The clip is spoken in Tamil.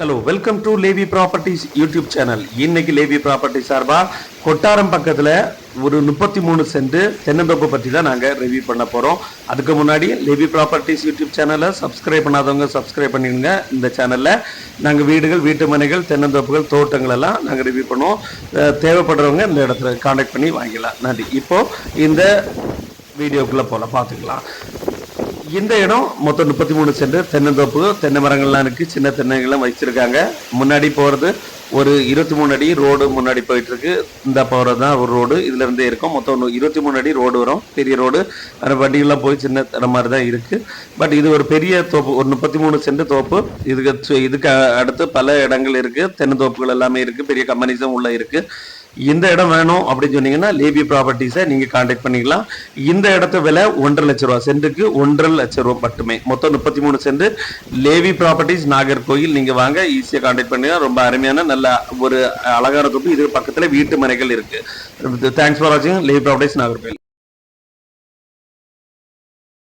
Hello welcome to Levi properties YouTube channel. இன்னைக்கு லேவி ப்ராப்பர்ட்டிஸ் சார்பா கொட்டாரம் பக்கத்தில் ஒரு 33 சென்ட் தென்னந்தோப்பு பற்றி தான் நாங்கள் ரிவ்யூ பண்ண போகிறோம். அதுக்கு முன்னாடி லேவி ப்ராப்பர்ட்டிஸ் யூடியூப் சேனலை சப்ஸ்கிரைப் பண்ணாதவங்க சப்ஸ்கிரைப் பண்ணிடுங்க. இந்த சேனலில் நாங்கள் வீடுகள், வீட்டு மனைகள், தென்னந்தோப்புகள், தோட்டங்கள் எல்லாம் நாங்கள் ரிவ்யூ பண்ணுவோம். தேவைப்படுறவங்க இந்த இடத்துல கான்டாக்ட் பண்ணி வாங்கிக்கலாம். நன்றி. இப்போது இந்த வீடியோக்குள்ளே போல பார்த்துக்கலாம். இந்த இடம் மொத்தம் 33 சென்ட் தென்னந்தோப்பு, தென்னை மரங்கள்லாம் இருக்குது, சின்ன தென்னைகள்லாம் வச்சிருக்காங்க. முன்னாடி போகிறது ஒரு 23 அடி ரோடு முன்னாடி போயிட்டு இருக்கு. இந்த போகிறது தான் ஒரு ரோடு, இதுல இருந்தே இருக்கும். மொத்தம் 23 அடி ரோடு வரும், பெரிய ரோடு. வண்டிகள்லாம் போய் சின்ன தர மாதிரி தான் இருக்கு. பட் இது ஒரு பெரிய தோப்பு, ஒரு 33 சென்ட் தோப்பு. இதுக்கு அடுத்து பல இடங்கள் இருக்கு, தென்னந்தோப்புகள் எல்லாமே இருக்கு, பெரிய கம்பெனிஸும் உள்ள இருக்கு. இந்த இடம் வேணும் அப்படின்னு சொன்னீங்கன்னா லேவி ப்ராப்பர்ட்டிஸை நீங்கள் கான்டாக்ட் பண்ணிக்கலாம். இந்த இடத்த விலை 1.5 லட்ச ரூபா, சென்ட்டுக்கு 1.5 லட்ச ரூபா மட்டுமே. மொத்தம் 33 சென்ட். லேவி ப்ராப்பர்ட்டிஸ் நாகர்கோயில். நீங்கள் வாங்க, ஈஸியாக கான்டாக்ட் பண்ணிக்கலாம். ரொம்ப அருமையான நல்ல ஒரு அழகான தொப்பு. இது பக்கத்தில் வீட்டு மனைகள் இருக்கு. தேங்க்ஸ் ஃபார் வாட்சிங். லேவி ப்ராப்பர்ட்டிஸ் நாகர்கோயில்.